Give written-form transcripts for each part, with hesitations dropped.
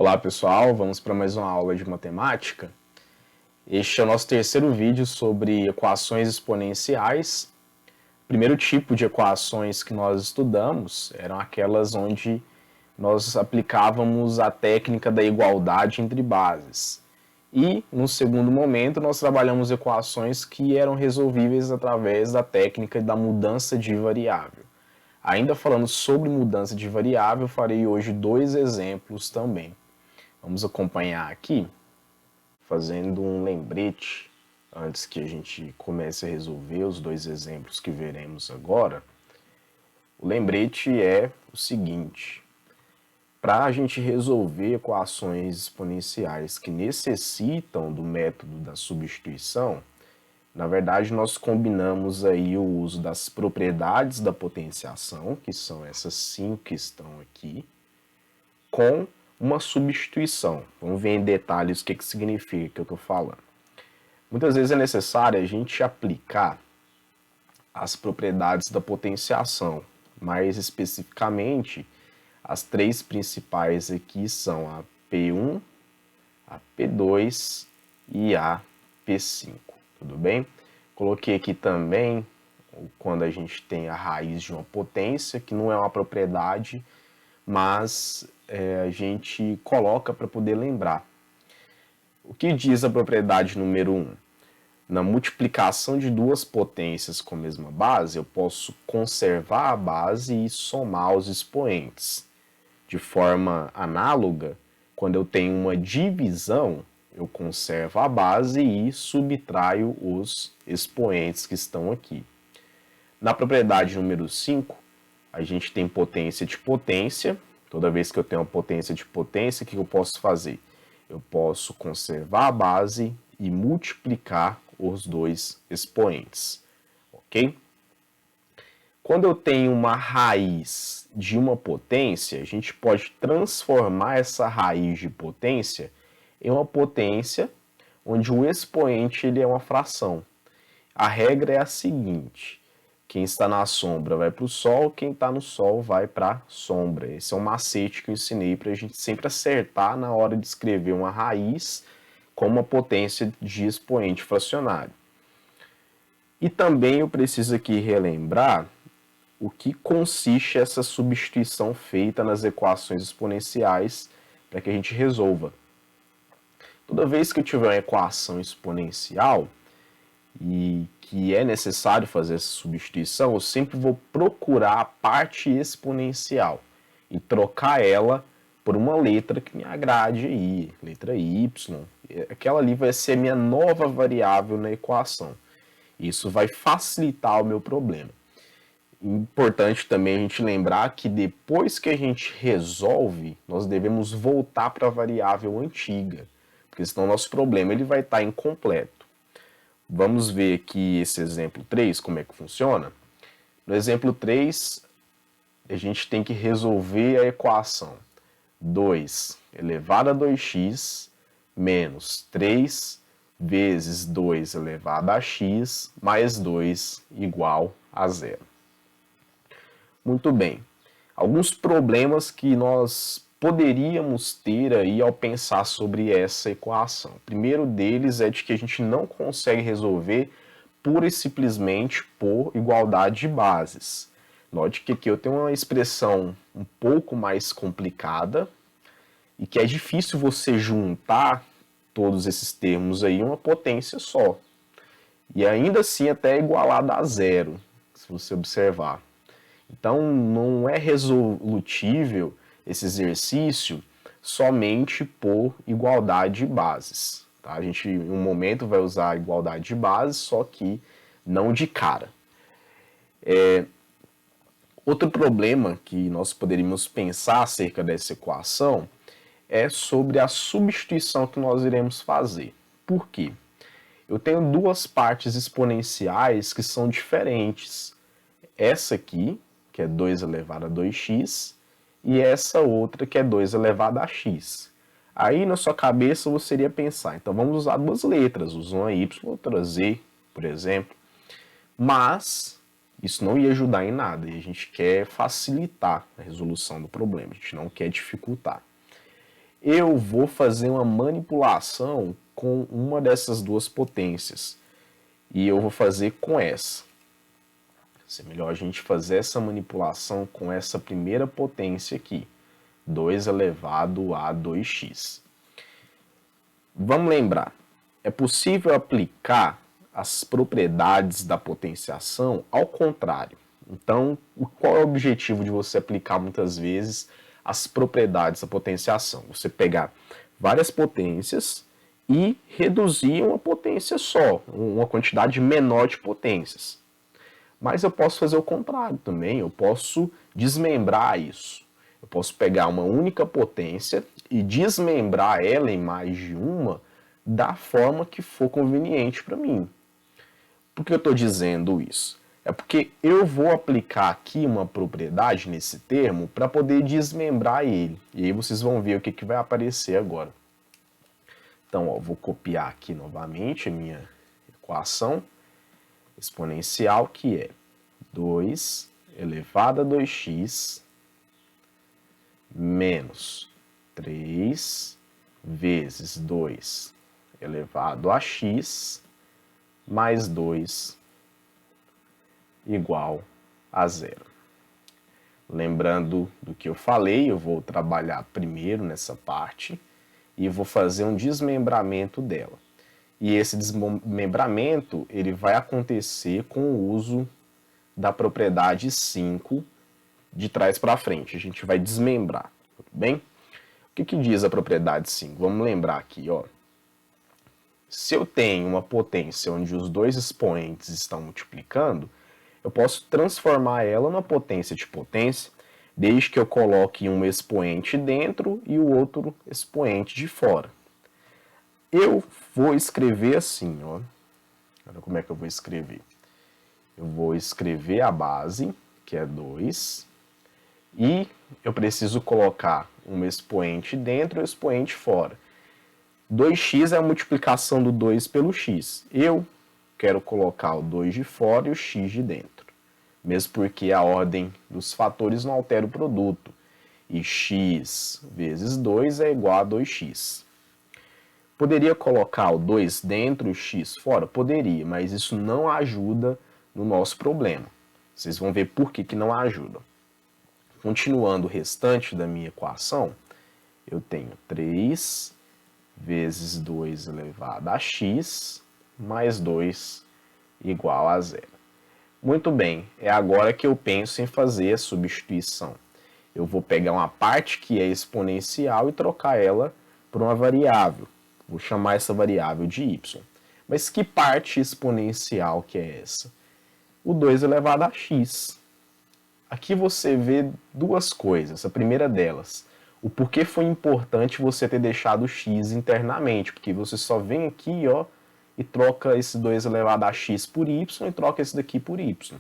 Olá pessoal, vamos para mais uma aula de matemática. Este é o nosso terceiro vídeo sobre equações exponenciais. O primeiro tipo de equações que nós estudamos eram aquelas onde nós aplicávamos a técnica da igualdade entre bases. E, no segundo momento, nós trabalhamos equações que eram resolvíveis através da técnica da mudança de variável. Ainda falando sobre mudança de variável, farei hoje dois exemplos também. Vamos acompanhar aqui, fazendo um lembrete, antes que a gente comece a resolver os dois exemplos que veremos agora. O lembrete é o seguinte: para a gente resolver equações exponenciais que necessitam do método da substituição, na verdade nós combinamos aí o uso das propriedades da potenciação, que são essas 5 que estão aqui, com uma substituição. Vamos ver em detalhes o que significa que eu estou falando. Muitas vezes é necessário a gente aplicar as propriedades da potenciação, mais especificamente as três principais aqui são a P1, a P2 e a P5, tudo bem? Coloquei aqui também quando a gente tem a raiz de uma potência, que não é uma propriedade, mas a gente coloca para poder lembrar. O que diz a propriedade número 1? Na multiplicação de duas potências com a mesma base, eu posso conservar a base e somar os expoentes. De forma análoga, quando eu tenho uma divisão, eu conservo a base e subtraio os expoentes que estão aqui. Na propriedade número 5, a gente tem potência de potência. Toda vez que eu tenho uma potência de potência, o que eu posso fazer? Eu posso conservar a base e multiplicar os dois expoentes, ok? Quando eu tenho uma raiz de uma potência, a gente pode transformar essa raiz de potência em uma potência onde o expoente ele é uma fração. A regra é a seguinte: quem está na sombra vai para o sol, quem está no sol vai para a sombra. Esse é um macete que eu ensinei para a gente sempre acertar na hora de escrever uma raiz com uma potência de expoente fracionário. E também eu preciso aqui relembrar o que consiste essa substituição feita nas equações exponenciais para que a gente resolva. Toda vez que eu tiver uma equação exponencial e que é necessário fazer essa substituição, eu sempre vou procurar a parte exponencial e trocar ela por uma letra que me agrade aí, letra y. Aquela ali vai ser a minha nova variável na equação. Isso vai facilitar o meu problema. Importante também a gente lembrar que depois que a gente resolve, nós devemos voltar para a variável antiga, porque senão o nosso problema ele vai estar incompleto. Vamos ver aqui esse exemplo 3, como é que funciona. No exemplo 3, a gente tem que resolver a equação 2 elevado a 2x menos 3 vezes 2 elevado a x mais 2 igual a 0. Muito bem. Alguns problemas que nós poderíamos ter aí ao pensar sobre essa equação. O primeiro deles é de que a gente não consegue resolver pura e simplesmente por igualdade de bases. Note que aqui eu tenho uma expressão um pouco mais complicada e que é difícil você juntar todos esses termos aí em uma potência só. E ainda assim até igualada a zero, se você observar. Então, não é resolutível esse exercício somente por igualdade de bases. Tá? A gente, em um momento, vai usar a igualdade de bases, só que não de cara. Outro problema que nós poderíamos pensar acerca dessa equação é sobre a substituição que nós iremos fazer. Por quê? Eu tenho duas partes exponenciais que são diferentes. Essa aqui, que é 2 elevado a 2x, e essa outra que é 2 elevado a x. Aí na sua cabeça você iria pensar, então vamos usar duas letras, uma y, outra z, por exemplo. Mas isso não ia ajudar em nada, e a gente quer facilitar a resolução do problema, a gente não quer dificultar. eu vou fazer uma manipulação com uma dessas duas potências. E eu vou fazer com essa. É melhor a gente fazer essa manipulação com essa primeira potência aqui. 2 elevado a 2x. Vamos lembrar, é possível aplicar as propriedades da potenciação ao contrário. Então, qual é o objetivo de você aplicar muitas vezes as propriedades da potenciação? Você pegar várias potências e reduzir uma potência só, uma quantidade menor de potências. Mas eu posso fazer o contrário também, eu posso desmembrar isso. Eu posso pegar uma única potência e desmembrar ela em mais de uma da forma que for conveniente para mim. Por que eu estou dizendo isso? É porque eu vou aplicar aqui uma propriedade nesse termo para poder desmembrar ele. E aí vocês vão ver o que vai aparecer agora. Então, ó, vou copiar aqui novamente a minha equação exponencial, que é 2 elevado a 2x menos 3 vezes 2 elevado a x mais 2 igual a zero. Lembrando do que eu falei, eu vou trabalhar primeiro nessa parte e vou fazer um desmembramento dela. E esse desmembramento ele vai acontecer com o uso da propriedade 5 de trás para frente. A gente vai desmembrar, tudo bem? O que diz a propriedade 5? Vamos lembrar aqui, ó. Se eu tenho uma potência onde os dois expoentes estão multiplicando, eu posso transformar ela numa potência de potência, desde que eu coloque um expoente dentro e o outro expoente de fora. Eu vou escrever assim, ó. Olha como é que eu vou escrever. Eu vou escrever a base, que é 2, e eu preciso colocar um expoente dentro e um expoente fora. 2x é a multiplicação do 2 pelo x. Eu quero colocar o 2 de fora e o x de dentro. Mesmo porque a ordem dos fatores não altera o produto. E x vezes 2 é igual a 2x. Poderia colocar o 2 dentro e o x fora? Poderia, mas isso não ajuda no nosso problema. Vocês vão ver por que não ajuda. Continuando o restante da minha equação, eu tenho 3 vezes 2 elevado a x mais 2 igual a zero. Muito bem, é agora que eu penso em fazer a substituição. Eu vou pegar uma parte que é exponencial e trocar ela por uma variável. Vou chamar essa variável de y. Mas que parte exponencial que é essa? O 2 elevado a x. Aqui você vê duas coisas. A primeira delas, o porquê foi importante você ter deixado o x internamente, porque você só vem aqui, ó, e troca esse 2 elevado a x por y e troca esse daqui por y.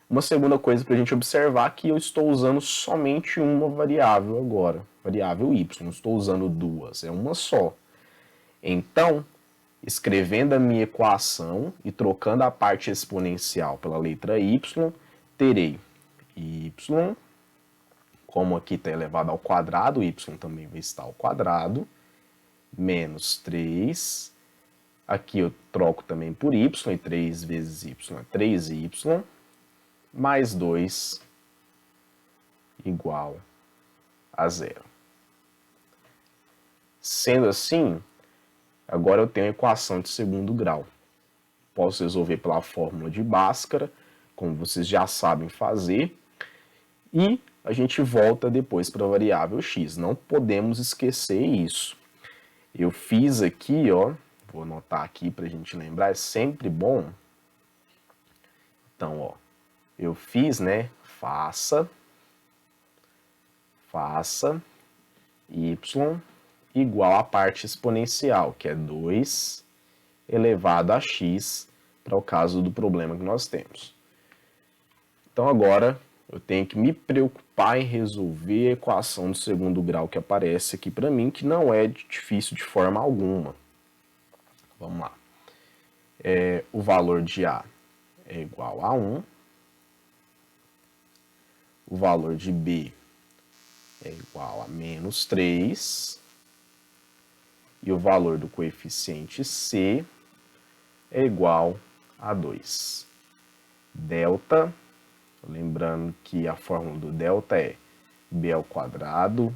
Uma segunda coisa para a gente observar é que eu estou usando somente uma variável agora, variável y, não estou usando duas, é uma só. Então, escrevendo a minha equação e trocando a parte exponencial pela letra y, terei y, como aqui está elevado ao quadrado, y também vai estar ao quadrado, menos 3. Aqui eu troco também por y, e 3 vezes y é 3y, mais 2 igual a zero. Sendo assim, agora eu tenho a equação de segundo grau. Posso resolver pela fórmula de Bhaskara, como vocês já sabem fazer, e a gente volta depois para a variável x. Não podemos esquecer isso. Eu fiz aqui, ó, vou anotar aqui para a gente lembrar, é sempre bom. Então, ó, eu fiz, né, faça y igual à parte exponencial, que é 2 elevado a x, para o caso do problema que nós temos. Então agora eu tenho que me preocupar em resolver a equação de segundo grau que aparece aqui para mim, que não é difícil de forma alguma. Vamos lá. O valor de A é igual a 1. O valor de B é igual a menos 3. e o valor do coeficiente C é igual a 2. Delta, lembrando que a fórmula do delta é b ao quadrado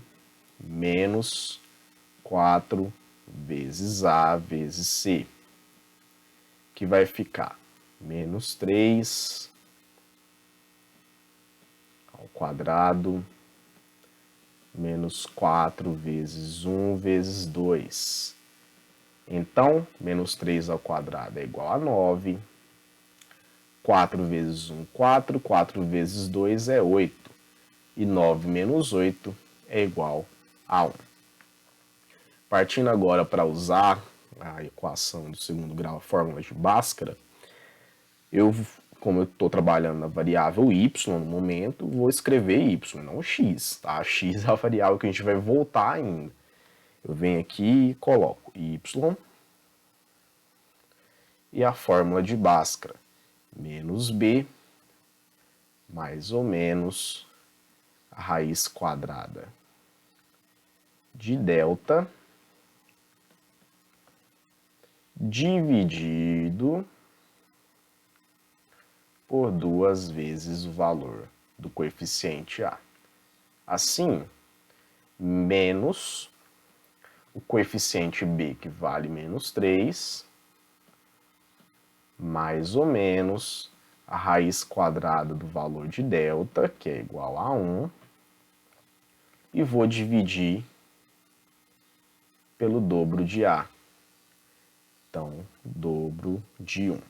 menos 4 vezes A vezes C, que vai ficar menos 3 ao quadrado menos 4 vezes 1 vezes 2. Então, menos 3 ao quadrado é igual a 9. 4 vezes 1, 4. 4 vezes 2 é 8. E 9 menos 8 é igual a 1. Partindo agora para usar a equação do segundo grau, a fórmula de Bhaskara, como eu estou trabalhando na variável y no momento, vou escrever y, não x. Tá? X é a variável que a gente vai voltar ainda. Eu venho aqui e coloco y e a fórmula de Bhaskara, menos b mais ou menos a raiz quadrada de delta dividido por 2 vezes o valor do coeficiente A. Assim, menos o coeficiente B, que vale menos 3, mais ou menos a raiz quadrada do valor de delta, que é igual a 1, e vou dividir pelo dobro de A. Então, dobro de 1.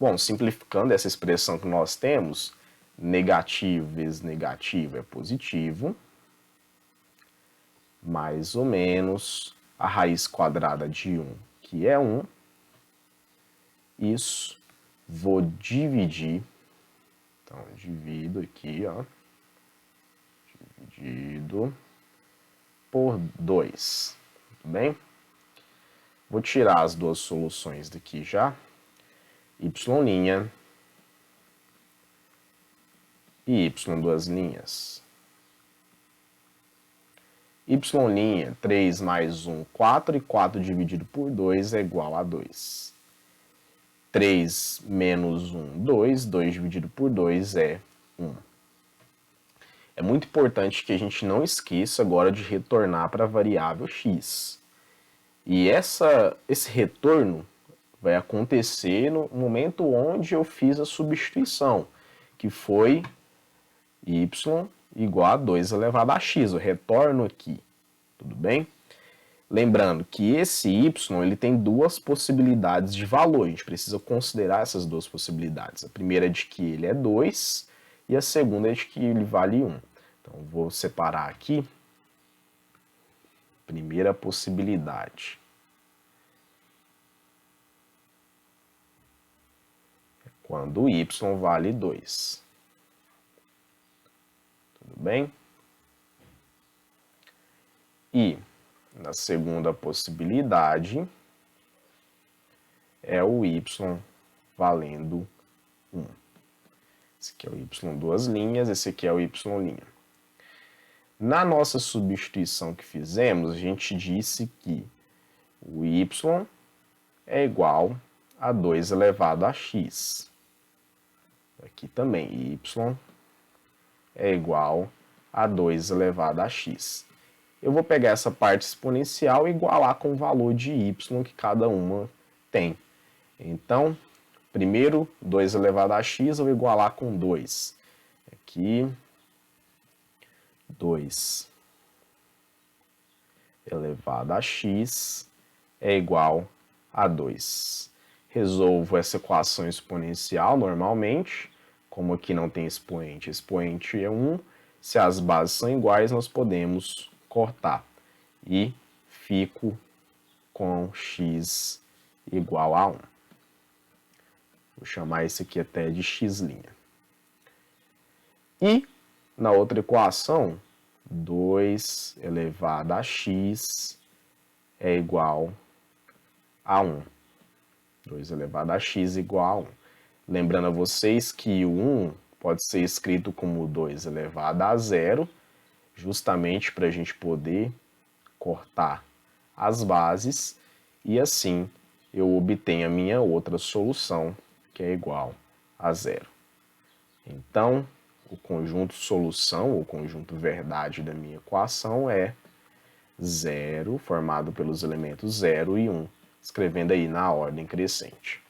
Bom, simplificando essa expressão que nós temos, negativo vezes negativo é positivo, mais ou menos a raiz quadrada de 1, que é 1. Isso, vou dividir, então divido aqui, ó, dividido por 2, tudo bem? Vou tirar as duas soluções daqui já, y' e y duas linhas. Y', 3 mais 1, 4, e 4 dividido por 2 é igual a 2. 3 menos 1, 2, 2 dividido por 2 é 1. É muito importante que a gente não esqueça agora de retornar para a variável x. E esse retorno vai acontecer no momento onde eu fiz a substituição, que foi y igual a 2 elevado a x, eu retorno aqui, tudo bem? Lembrando que esse y ele tem duas possibilidades de valor, a gente precisa considerar essas duas possibilidades. A primeira é de que ele é 2 e a segunda é de que ele vale 1. Então, vou separar aqui. Primeira possibilidade. Quando y vale 2. Tudo bem? E na segunda possibilidade é o y valendo 1. Esse aqui é o y duas linhas, esse aqui é o y'. Na nossa substituição que fizemos, a gente disse que o y é igual a 2 elevado a x. Aqui também, y é igual a 2 elevado a x. Eu vou pegar essa parte exponencial e igualar com o valor de y que cada uma tem. Então, primeiro, 2 elevado a x, eu vou igualar com 2. Aqui, 2 elevado a x é igual a 2. Resolvo essa equação exponencial normalmente. Como aqui não tem expoente, expoente é 1. Se as bases são iguais, nós podemos cortar. E fico com x igual a 1. Vou chamar esse aqui até de x'. E na outra equação, 2 elevado a x é igual a 1. 2 elevado a x igual a 1. Lembrando a vocês que o 1 pode ser escrito como 2 elevado a 0, justamente para a gente poder cortar as bases e assim eu obtenho a minha outra solução, que é igual a zero. Então, o conjunto solução, ou conjunto verdade da minha equação é zero, formado pelos elementos 0 e 1, escrevendo aí na ordem crescente.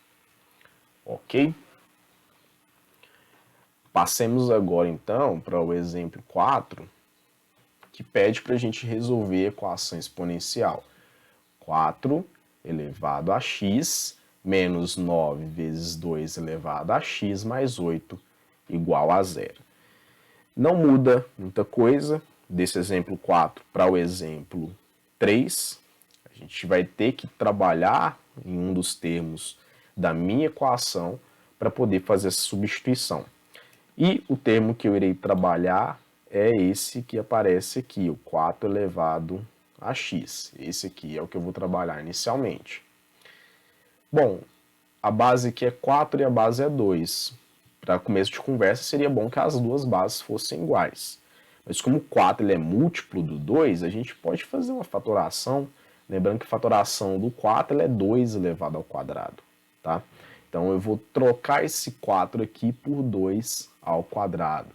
Ok? Passemos agora, então, para o exemplo 4, que pede para a gente resolver a equação exponencial. 4 elevado a x menos 9 vezes 2 elevado a x mais 8 igual a zero. Não muda muita coisa desse exemplo 4 para o exemplo 3. A gente vai ter que trabalhar em um dos termos da minha equação para poder fazer essa substituição. E o termo que eu irei trabalhar é esse que aparece aqui, o 4 elevado a x. Esse aqui é o que eu vou trabalhar inicialmente. Bom, a base aqui é 4 e a base é 2. Para começo de conversa, seria bom que as duas bases fossem iguais. Mas como o 4 ele é múltiplo do 2, a gente pode fazer uma fatoração. Lembrando que a fatoração do 4 é 2 elevado ao quadrado. Tá? Então eu vou trocar esse 4 aqui por 2 ao quadrado.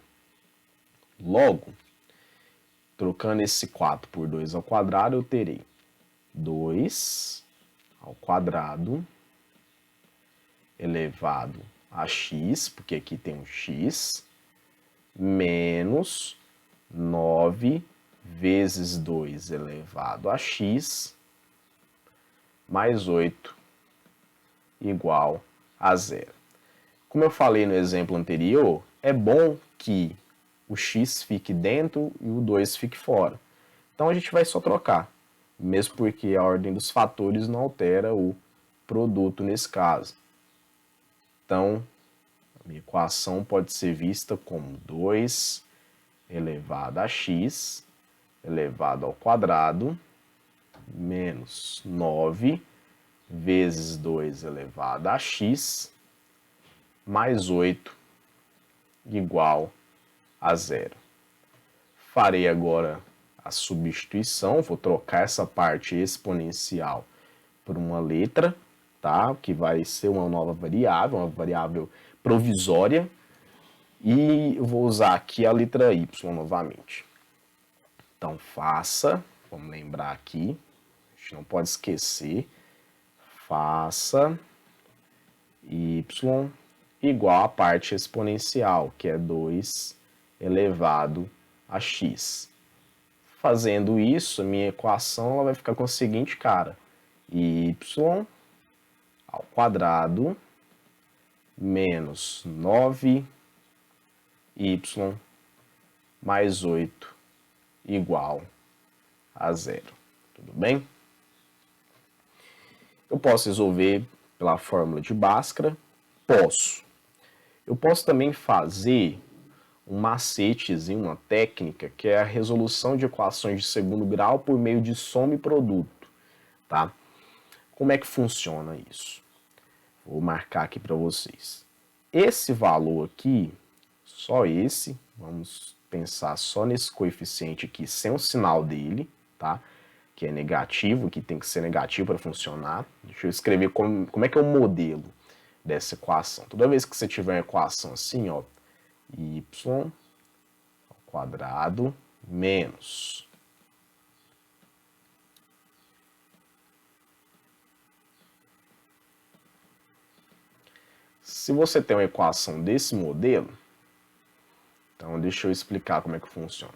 Logo, trocando esse 4 por 2 ao quadrado, eu terei 2 ao quadrado elevado a x, porque aqui tem um x, menos 9 vezes 2 elevado a x, mais 8 igual a zero. Como eu falei no exemplo anterior, é bom que o x fique dentro e o 2 fique fora. Então a gente vai só trocar, mesmo porque a ordem dos fatores não altera o produto nesse caso. Então, a minha equação pode ser vista como 2 elevado a x elevado ao quadrado menos 9 vezes 2 elevado a x mais 8 igual a zero. Farei agora a substituição, vou trocar essa parte exponencial por uma letra, tá? Que vai ser uma variável provisória, e eu vou usar aqui a letra y novamente. Então faça, vamos lembrar aqui, a gente não pode esquecer, faça y igual à parte exponencial, que é 2 elevado a x. Fazendo isso, a minha equação ela vai ficar com a seguinte cara: y ao quadrado menos 9y mais 8 igual a zero. Tudo bem? Eu posso resolver pela fórmula de Bhaskara? Posso. Eu posso também fazer um macetezinho, uma técnica, que é a resolução de equações de segundo grau por meio de soma e produto, tá? Como é que funciona isso? Vou marcar aqui para vocês. Esse valor aqui, só esse, vamos pensar só nesse coeficiente aqui, sem o sinal dele, tá? Que é negativo, que tem que ser negativo para funcionar. Deixa eu escrever como é que é o modelo dessa equação. Toda vez que você tiver uma equação assim, ó, y ao quadrado menos se você tem uma equação desse modelo, então deixa eu explicar como é que funciona.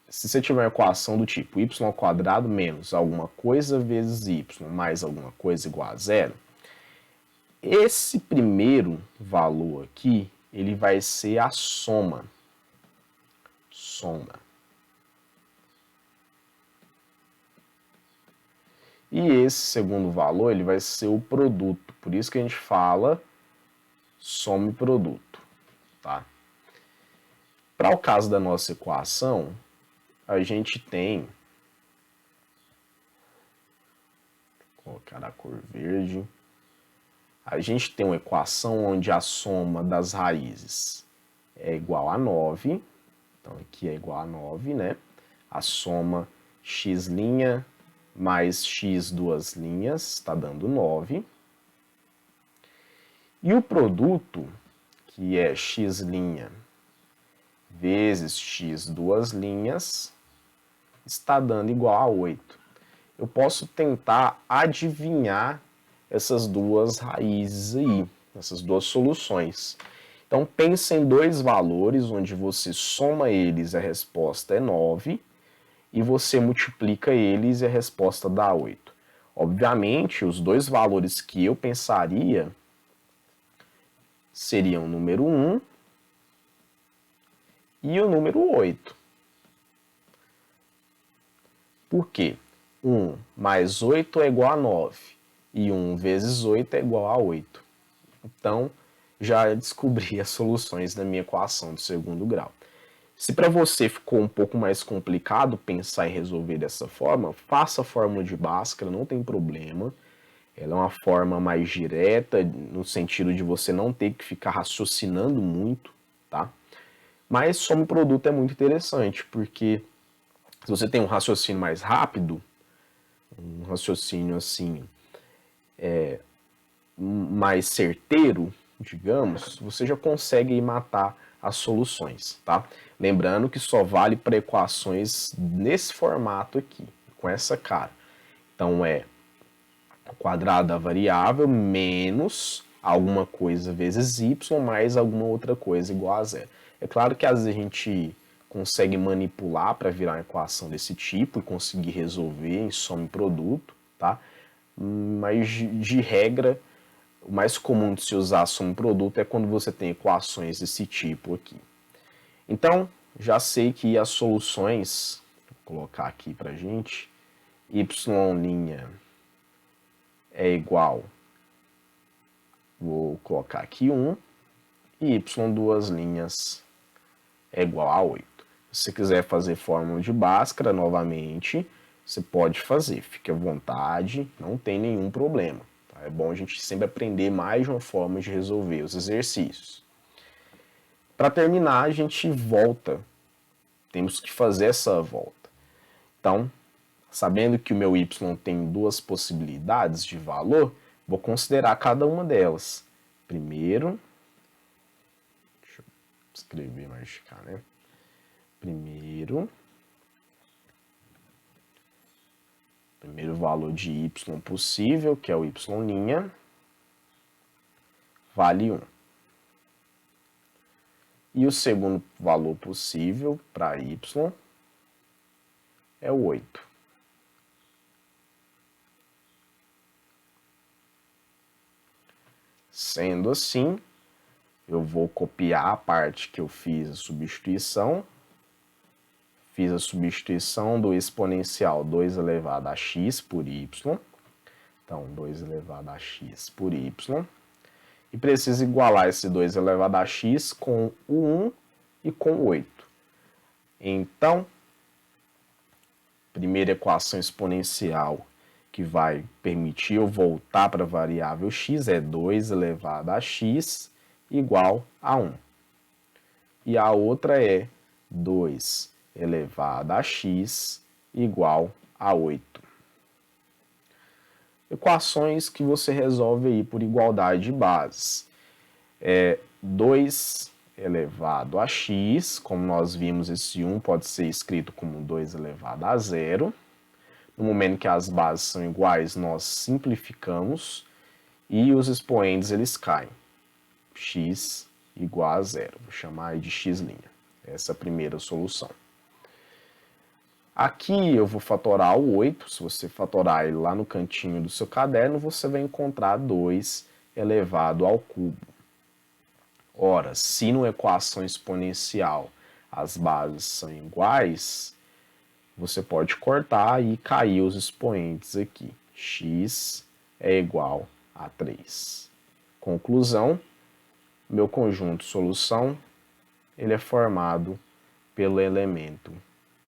Se você tiver uma equação do tipo y ao quadrado menos alguma coisa vezes y mais alguma coisa igual a zero, esse primeiro valor aqui, ele vai ser a soma. E esse segundo valor, ele vai ser o produto. Por isso que a gente fala soma e produto, tá? Para o caso da nossa equação, a gente tem, vou colocar a cor verde, a gente tem uma equação onde a soma das raízes é igual a 9, então aqui é igual a 9, né? A soma